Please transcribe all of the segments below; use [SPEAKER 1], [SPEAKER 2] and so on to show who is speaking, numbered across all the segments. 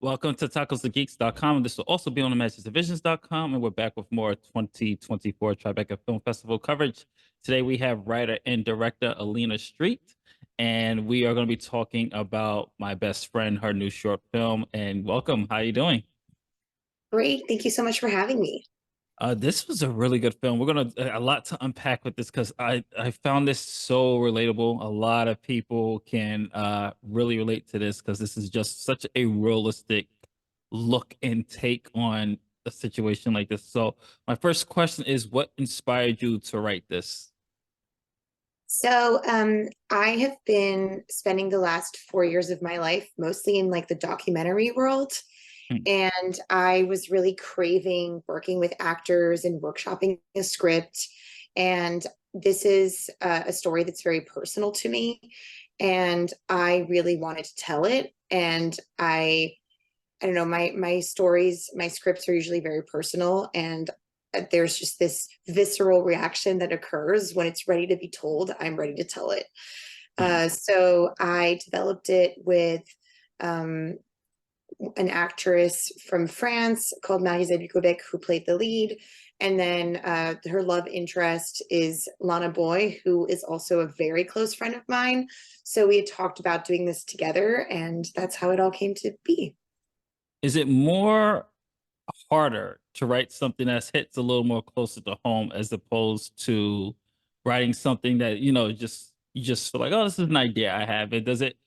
[SPEAKER 1] Welcome to tacosthegeeks.com. This will also be on imaginsdivisions.com. And we're back with more 2024 Tribeca Film Festival coverage. Today we have writer and director Elina Street. And we are going to be talking about My Best Friend, her new short film. And welcome. How are you doing?
[SPEAKER 2] Great. Thank you so much for having me.
[SPEAKER 1] This was a really good film. We're gonna a lot to unpack with this because I found this so relatable. A lot of people can really relate to this because this is just such a realistic look and take on a situation like this. So my first question is, what inspired you to write this?
[SPEAKER 2] I have been spending the last 4 years of my life mostly in like the documentary world.
[SPEAKER 1] Hmm.
[SPEAKER 2] And I was really craving working with actors and workshopping a script. And this is a story that's very personal to me. And I really wanted to tell it. And I don't know, my stories, my scripts are usually very personal, and there's just this visceral reaction that occurs when it's ready to be told. I'm ready to tell it.
[SPEAKER 1] Hmm.
[SPEAKER 2] So I developed it with um, an actress from France called Zabukovec who played the lead. And then her love interest is Lana Boy, who is also a very close friend of mine. So we had talked about doing this together, and that's how it all came to be.
[SPEAKER 1] Is it more harder to write something that hits a little more closer to home as opposed to writing something that just you just feel like, oh, this is an idea I have? It does it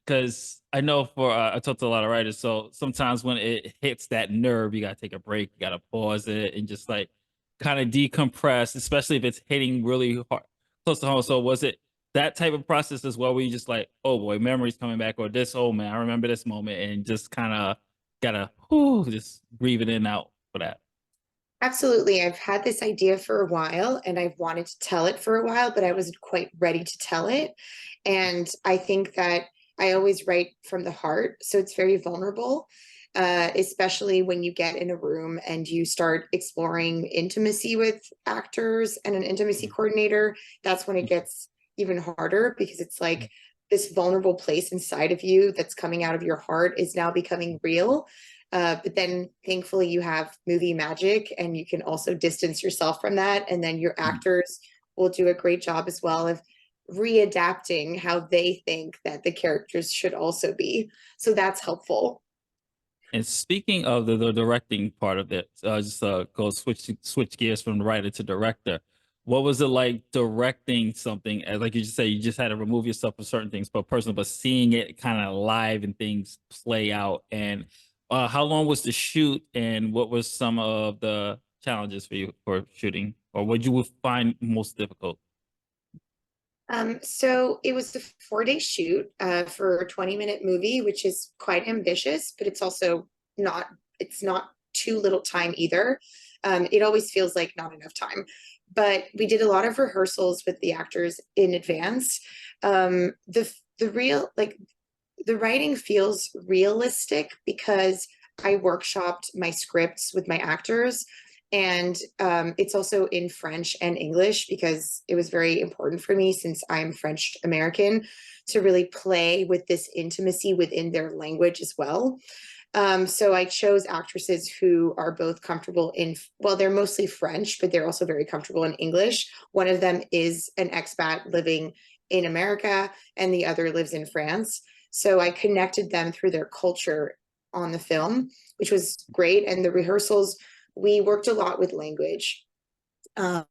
[SPEAKER 1] because I know for I talk to a lot of writers, so sometimes when it hits that nerve, you gotta take a break, you gotta pause it and just like kind of decompress, especially if it's hitting really hard close to home. So was it that type of process as well, where you just like, oh boy, memories coming back, or this, oh man, I remember this moment, and just kind of gotta just breathe it in out for that.
[SPEAKER 2] Absolutely. I've had this idea for a while and I've wanted to tell it for a while, but I wasn't quite ready to tell it. And I think that I always write from the heart. So it's very vulnerable, especially when you get in a room and you start exploring intimacy with actors and an intimacy coordinator. That's when it gets even harder because it's like this vulnerable place inside of you that's coming out of your heart is now becoming real. But then thankfully you have movie magic and you can also distance yourself from that. And then your actors will do a great job as well of readapting how they think that the characters should also be. So that's helpful.
[SPEAKER 1] And speaking of the directing part of it, just go switch gears from writer to director. What was it like directing something? Like you just say, you just had to remove yourself from certain things, but personal, but seeing it kind of live and things play out. And how long was the shoot? And what was some of the challenges for you for shooting, or what you would find most difficult?
[SPEAKER 2] So it was a 4 day shoot for a 20-minute movie, which is quite ambitious, but it's not too little time either. It always feels like not enough time. But we did a lot of rehearsals with the actors in advance. The real like the writing feels realistic because I workshopped my scripts with my actors. And it's also in French and English because it was very important for me, since I'm French American, to really play with this intimacy within their language as well. So I chose actresses who are both comfortable in, well, they're mostly French, but they're also very comfortable in English. One of them is an expat living in America, and the other lives in France. So I connected them through their culture on the film, which was great. And the rehearsals, we worked a lot with language. Um,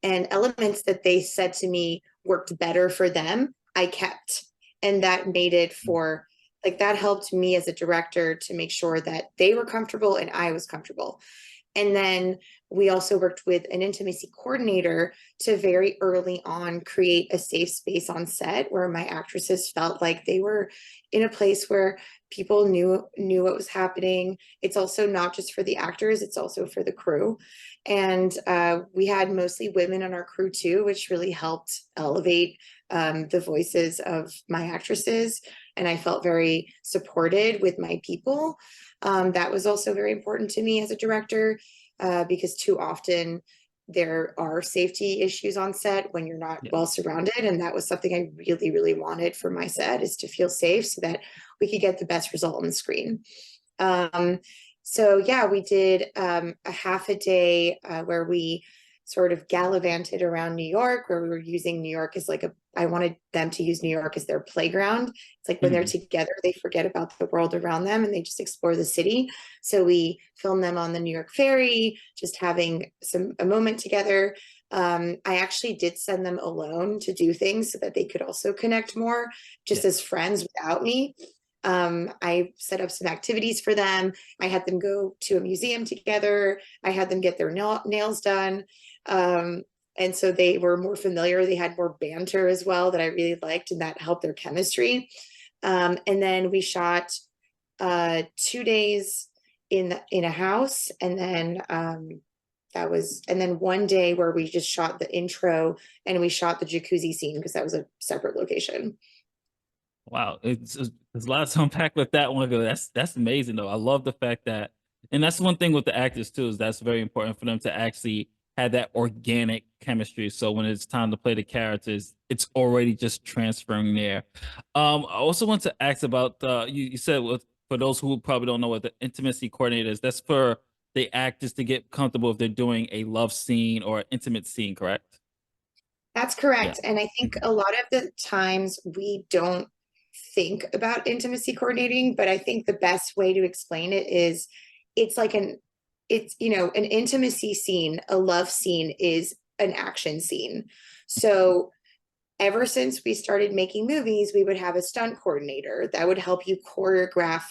[SPEAKER 2] and elements that they said to me worked better for them, I kept. And that made it for, like, that helped me as a director to make sure that they were comfortable and I was comfortable. And then we also worked with an intimacy coordinator to very early on create a safe space on set where my actresses felt like they were in a place where people knew what was happening. It's also not just for the actors, it's also for the crew. And we had mostly women on our crew too, which really helped elevate the voices of my actresses. And I felt very supported with my people. That was also very important to me as a director, because too often there are safety issues on set when you're not
[SPEAKER 1] Yeah.
[SPEAKER 2] well surrounded. And that was something I really, really wanted for my set, is to feel safe so that we could get the best result on the screen. So yeah, we did a half a day where we sort of gallivanted around New York, where we were using New York as like I wanted them to use New York as their playground. It's like when they're
[SPEAKER 1] Mhm.
[SPEAKER 2] together, they forget about the world around them and they just explore the city. So we filmed them on the New York ferry, just having a moment together. I actually did send them alone to do things so that they could also connect more, just
[SPEAKER 1] Yeah.
[SPEAKER 2] as friends without me. I set up some activities for them. I had them go to a museum together. I had them get their nails done. Um, and so they were more familiar. They had more banter as well that I really liked, and that helped their chemistry. And then we shot 2 days in a house, and then and then one day where we just shot the intro and we shot the jacuzzi scene because that was a separate location.
[SPEAKER 1] Wow, there's a lot to unpack with that one. That's amazing though. I love the fact that, and that's one thing with the actors too, is that's very important for them to actually have that organic chemistry. So when it's time to play the characters, it's already just transferring there. I also want to ask about you said with, for those who probably don't know what the intimacy coordinator is, that's for the actors to get comfortable if they're doing a love scene or an intimate scene, correct?
[SPEAKER 2] That's
[SPEAKER 1] Yeah.
[SPEAKER 2] correct. And I think
[SPEAKER 1] Mhm.
[SPEAKER 2] a lot of the times we don't think about intimacy coordinating, but I think the best way to explain it is it's like an intimacy scene, a love scene is an action scene. So ever since we started making movies, we would have a stunt coordinator that would help you choreograph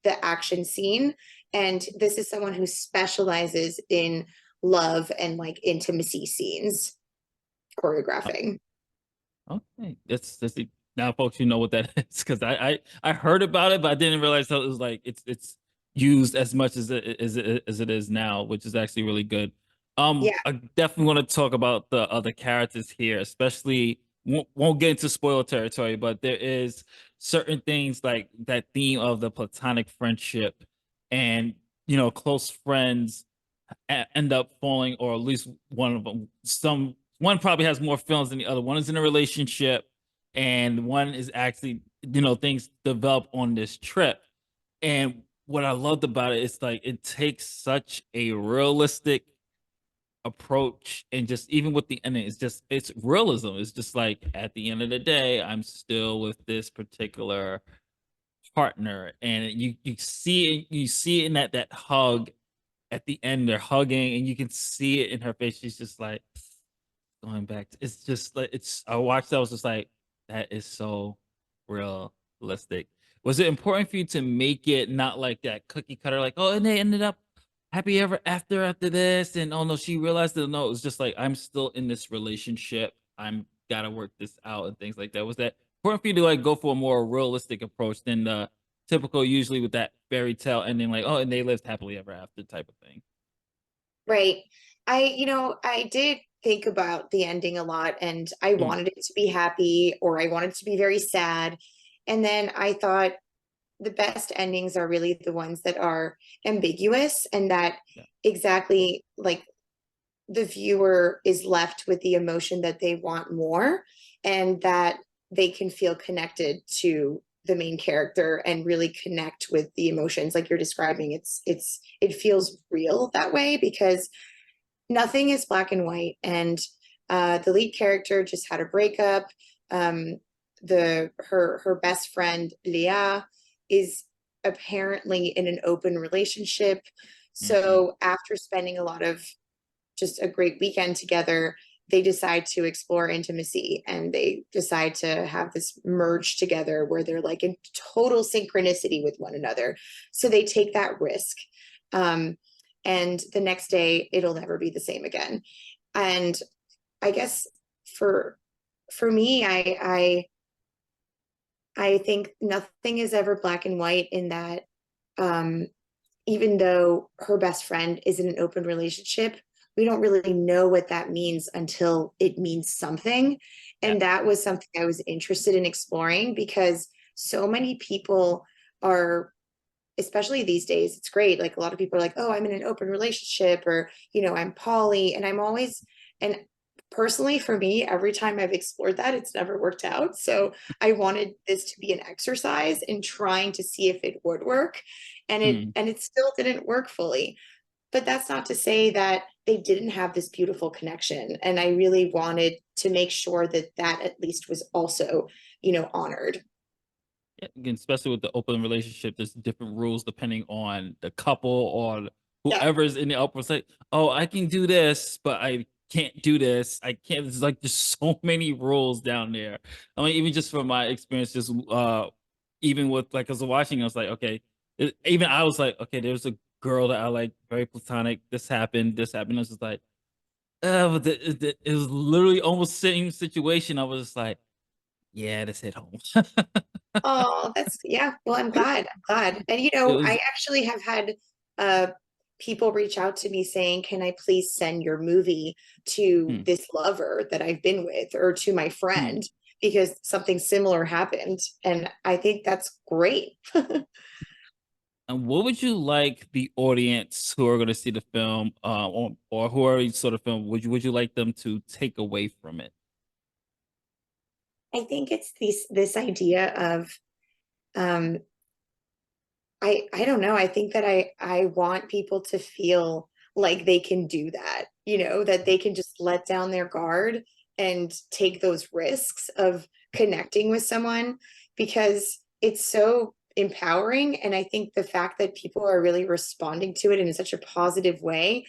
[SPEAKER 2] the action scene. And this is someone who specializes in love and like intimacy scenes choreographing.
[SPEAKER 1] Okay, now, folks, you know what that is because I heard about it, but I didn't realize how it was like it's used as much as it is now, which is actually really good.
[SPEAKER 2] Yeah.
[SPEAKER 1] I definitely want to talk about the other characters here, especially won't get into spoiler territory, but there is certain things like that theme of the platonic friendship and close friends end up falling, or at least one of them. One probably has more feelings than the other. One is in a relationship, and one is actually things develop on this trip. And what I loved about it is like it takes such a realistic approach, and just even with the ending, it's realism. It's just like at the end of the day, I'm still with this particular partner, and you see it in that hug at the end. They're hugging and you can see it in her face. She's just like going back to, it's just like I watched that, I was just like, that is so realistic. Was it important for you to make it not like that cookie cutter, like, oh, and they ended up happy ever after this, and oh no, she realized that? No, it was just like, I'm still in this relationship, I'm gotta work this out and things like that. Was that important for you to like go for a more realistic approach than the typical, usually with that fairy tale ending, like, oh, and they lived happily ever after type of thing?
[SPEAKER 2] Right. I did think about the ending a lot, and I
[SPEAKER 1] Mm,
[SPEAKER 2] wanted it to be happy or I wanted it to be very sad. And then I thought the best endings are really the ones that are ambiguous, and that
[SPEAKER 1] yeah.
[SPEAKER 2] exactly like the viewer is left with the emotion that they want more, and that they can feel connected to the main character and really connect with the emotions like you're describing. It feels real that way because nothing is black and white. And the lead character just had a breakup. Um, her best friend Leah is apparently in an open relationship.
[SPEAKER 1] Mhm.
[SPEAKER 2] So after spending a lot of just a great weekend together, they decide to explore intimacy and they decide to have this merge together where they're like in total synchronicity with one another. So they take that risk. Um, and the next day it'll never be the same again. And I guess for for me, I think nothing is ever black and white, in that um even though her best friend is in an open relationship, we don't really know what that means until it means something.
[SPEAKER 1] Yeah.
[SPEAKER 2] And that was something I was interested in exploring because so many people are especially these days, it's great. Like a lot of people are like, oh, I'm in an open relationship, or, I'm poly. And I'm always, and personally for me, every time I've explored that, it's never worked out. So I wanted this to be an exercise in trying to see if it would work.
[SPEAKER 1] Mm.
[SPEAKER 2] And it still didn't work fully. But that's not to say that they didn't have this beautiful connection. And I really wanted to make sure that that at least was also, honored.
[SPEAKER 1] Yeah, again, especially with the open relationship, there's different rules depending on the couple or
[SPEAKER 2] Yeah.
[SPEAKER 1] whoever's in the upper say, oh, I can do this, but I can't do this. I can't. There's like just so many rules down there. I mean, even just from my experience, just even with like as I was watching, I was like, okay, even I was like, okay, there's a girl that I like, very platonic. This happened. This happened. I was just like, but it was literally almost same situation. I was just like, yeah, this hit home.
[SPEAKER 2] Oh, that's yeah. Well, I'm glad. I'm glad. And
[SPEAKER 1] It
[SPEAKER 2] I
[SPEAKER 1] was.
[SPEAKER 2] actually have had uh people reach out to me saying, "Can I please send your movie to
[SPEAKER 1] Hmm.
[SPEAKER 2] this lover that I've been with or to my
[SPEAKER 1] Hmm.
[SPEAKER 2] friend because something similar happened." And I think that's great.
[SPEAKER 1] And what would you like the audience who are going to see the film, or who already saw the film? Would you like them to take away from it?
[SPEAKER 2] I think it's this idea of um I don't know. I think that I want people to feel like they can do that, that they can just let down their guard and take those risks of connecting with someone because it's so empowering. And I think the fact that people are really responding to it in such a positive way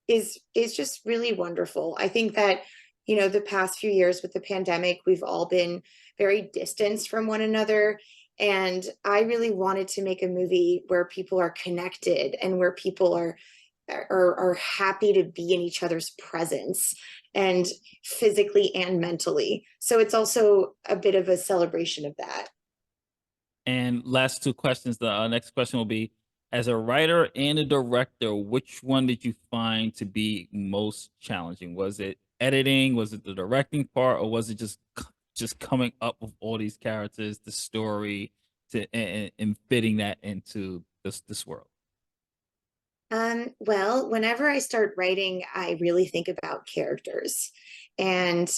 [SPEAKER 2] is just really wonderful. I think that, the past few years with the pandemic, we've all been very distanced from one another, and I really wanted to make a movie where people are connected and where people are happy to be in each other's presence and physically and mentally. So it's also a bit of a celebration of that.
[SPEAKER 1] And last two questions. The next question will be: as a writer and a director, which one did you find to be most challenging? Was it editing? Was it the directing part, or was it just coming up with all these characters, the story, and fitting that into this world?
[SPEAKER 2] Well, whenever I start writing, I really think about characters. And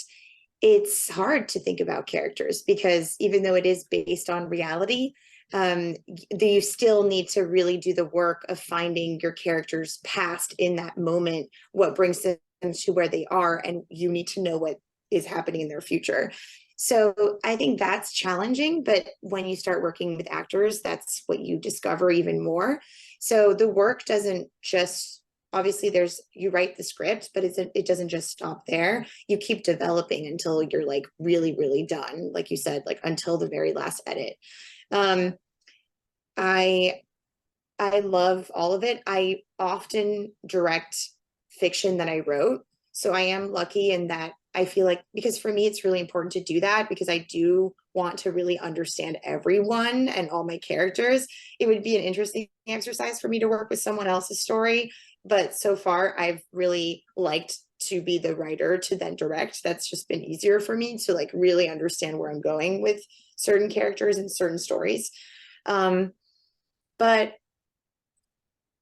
[SPEAKER 2] it's hard to think about characters because even though it is based on reality, you still need to really do the work of finding your characters past in that moment, what brings them to where they are, and you need to know what is happening in their future. So I think that's challenging, but when you start working with actors, that's what you discover even more. So the work doesn't just obviously there's you write the script, but it doesn't just stop there. You keep developing until you're like really, really done, like you said, like until the very last edit. Um, I I love all of it. I often direct fiction that I wrote. So I am lucky in that I feel like, because for me, it's really important to do that because I do want to really understand everyone and all my characters. It would be an interesting exercise for me to work with someone else's story. But so far, I've really liked to be the writer to then direct. That's just been easier for me to like really understand where I'm going with certain characters and certain stories. Um, but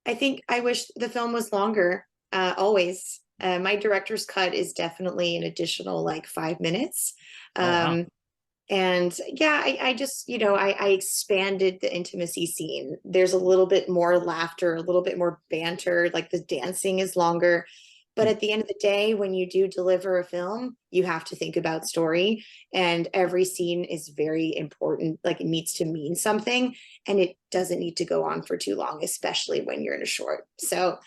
[SPEAKER 2] I think I wish the film was longer, always. My director's cut is definitely an additional like 5 minutes.
[SPEAKER 1] Oh wow.
[SPEAKER 2] Um, and yeah, I just, I expanded the intimacy scene. There's a little bit more laughter, a little bit more banter, like the dancing is longer. But
[SPEAKER 1] Hmm.
[SPEAKER 2] at the end of the day, when you do deliver a film, you have to think about story. And every scene is very important. Like it needs to mean something and it doesn't need to go on for too long, especially when you're in a short. So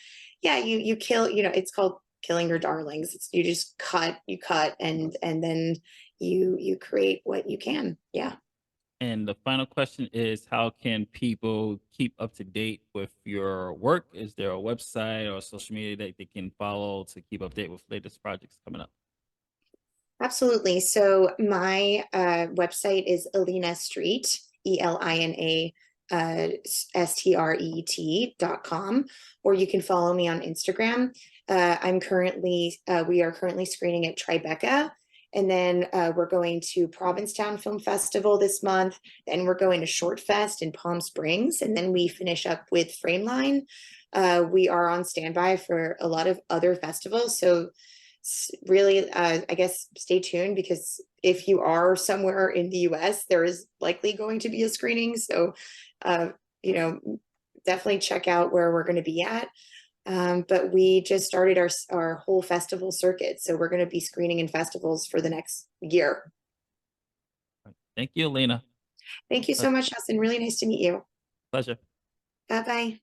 [SPEAKER 2] yeah, you kill, it's called killing your darlings. You just you cut and then you create what you can. Yeah.
[SPEAKER 1] And the final question is: how can people keep up to date with your work? Is there a website or social media that they can follow to keep update with latest projects coming up?
[SPEAKER 2] Absolutely. So my website is Elina Street, Elina Street.com, or you can follow me on Instagram. We are currently screening at Tribeca, And then we're going to Provincetown Film Festival this month. Then we're going to Short Fest in Palm Springs. And then we finish up with Frameline. We are on standby for a lot of other festivals. So really, I guess, stay tuned, because if you are somewhere in the US, there is likely going to be a screening. So, you know, definitely check out where we're going to be at. But we just started our whole festival circuit. So we're going to be screening in festivals for the next year.
[SPEAKER 1] Thank you, Elina.
[SPEAKER 2] Thank you so much, Justin. Really nice to meet you.
[SPEAKER 1] Pleasure.
[SPEAKER 2] Bye bye.